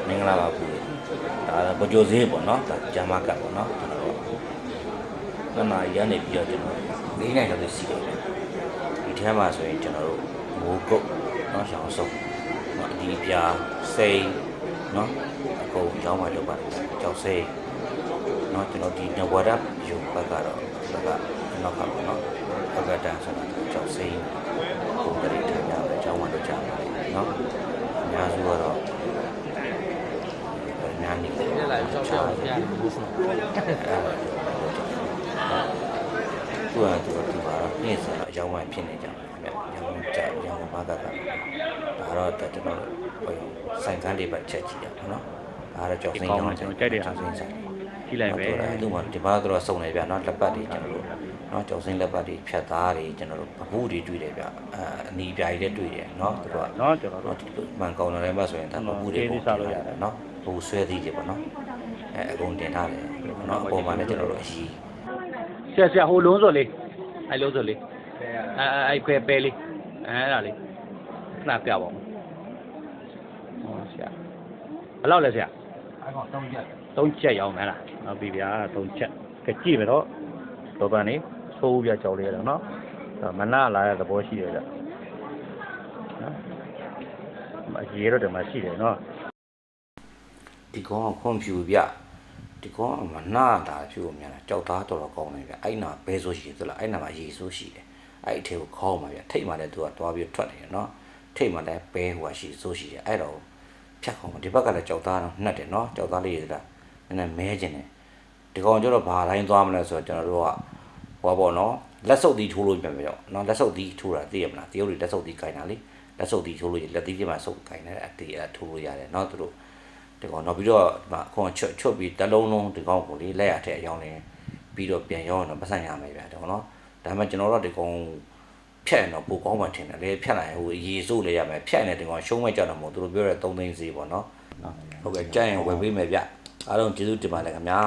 မင်္ဂလာပါဘူးဒါဗကြိုဈေးပေါ့နော်ဒါဂျာမကတ်ပေါ့နော်ကျွန်တော်တို့နှစ်နာရီရနေပြီးတော့ကျွန်တော်၄နိုင်တော့စီးတယ်ဒီထဲမှာဆိုရင်ကျွန်တော်တို့မိုးကုတ်နော်ရောင်စုံနော်ဒီပြာစိန်နော်အကုန်ရောင်းမှလုပ်ပါတယ်ကြောက်စိန်နော်ကျွန်တော်ဒီနဝရယူဘက်ကတော့ဘက်ကနောက်ပါပေါ့နော်ဘက်ကတန်းဆိုတာကြောက်စိန်ပုံတရီထိုင်ကြတယ်ကျောင်းမှလုပ်ကြပါတယ်နော်အများစုကတော့များနေတယ် 来照相片，不是。 သူကဒီမှာနေ့စဉ်အကြောင်းဝိုင်းဖြစ်နေကြတယ်ခင်ဗျရောင်းဘာကဒါတော့ကျွန်တော်ဆိုင်ကန်းလေးပဲချက်ကြည့်ရပါတော့ဒါတော့ကြောက်စင်းကြောင်းကျွန်တော်ကြိုက်တယ်ကြောက်စင်းဆိုင်ကြည့်လိုက်ပဲသူကဒီမှာတော့စုံနေဗျနော်လက်ပတ်တွေကျွန်တော်တို့နော်ကြောက်စင်းလက်ပတ်တွေဖြတ်သားတွေကျွန်တော်တို့ပပူးတွေတွေ့တယ်ဗျအနီးပြားကြီးလည်းတွေ့တယ်နော်သူကနော်ကျွန်တော်တို့မှန်ကောင်းတယ်မှာဆိုရင်ဒါပပူးတွေပုံစားလို့ရတယ်နော်ပူဆွဲသီးတွေပေါ့နော်အကုန်တင်ထားတယ်နော်အပေါ်မှာလည်းကျွန်တော်တို့အကြီးဆရာဟိုလုံးစော်လေးအဲ့လုံးစော်လေးအဲ့ပဲလေးအဲ့ဒါလေးခဏပြပါဦးဟောဆရာဘယ်လောက်လဲဆရာအဲ့ကောင်3ချက်ရောင်းမယ်လားဟုတ်ပြီဗျာ3ချက်ကကြည့်မယ်တော့တော်ပန်နေသိုးပြကြောက်လေးရတော့နော်မနာလာတဲ့သဘောရှိတယ်ဗျနော်အရေးတော့ဒီမှာရှိတယ်နော် ဒီကောင်ကခွန်ဖြူဗျဒီကောင်ကမနာတာဖြူကိုများတာကြောက်သားတော်တော်ကောင်းတယ်ဗျအဲ့နာဘဲဆိုးရှိသလားအဲ့နာမှာရေဆိုးရှိတယ်အဲ့အထဲကိုခေါင်းပါဗျထိတ်မှလည်းသူကသွားပြီးထွက်တယ်နော်ထိတ်မှလည်းဘဲဟိုရှိဆိုးရှိတယ်အဲ့တော့ဖြတ်ခေါင်းဒီဘက်ကလည်းကြောက်သားတော့နှက်တယ်နော်ကြောက်သားလေးရတာနည်းနည်းမဲခြင်းတယ်ဒီကောင်ကျတော့ဘာတိုင်းသွားမလဲဆိုတော့ကျွန်တော်တို့ကဟောပေါ့နော်လက်စုပ်သီးထိုးလို့ပြန်ပြောနော်လက်စုပ်သီးထိုးတာသိရမလားတရုတ်တွေလက်စုပ်သီးကင်တာလေလက်စုပ်သီးထိုးလို့လက်သီးပြမှာစုပ်ကင်တယ်အတေးထိုးလို့ရတယ်နော်သူတို့ဒီကောင်တော့ပြီးတော့ခွန်ချွတ်ပြီးတလုံးလုံးဒီကောင်ကိုလေလက်ရတဲ့အကြောင်းလေးပြီးတော့ပြန်ရောင်းတော့ပတ်ဆိုင်ရမယ်ဗျာဒီကောင်နော်ဒါမှကျွန်တော်တို့ဒီကောင်ဖြတ်ရင်တော့ပိုကောင်းမှထင်တယ်လေဖြတ်လိုက်ဟိုရေစိုးလေရမယ်ဖြတ်နေဒီကောင်ရှုံးမဲ့ကြတော့မို့သူတို့ပြောတဲ့3သိန်းဈေးပေါ့နော်ဟုတ်ကဲ့ကြိုက်ရင်ဝယ်ပေးမယ်ဗျအားလုံးကျေးဇူးတင်ပါတယ်ခင်ဗျာ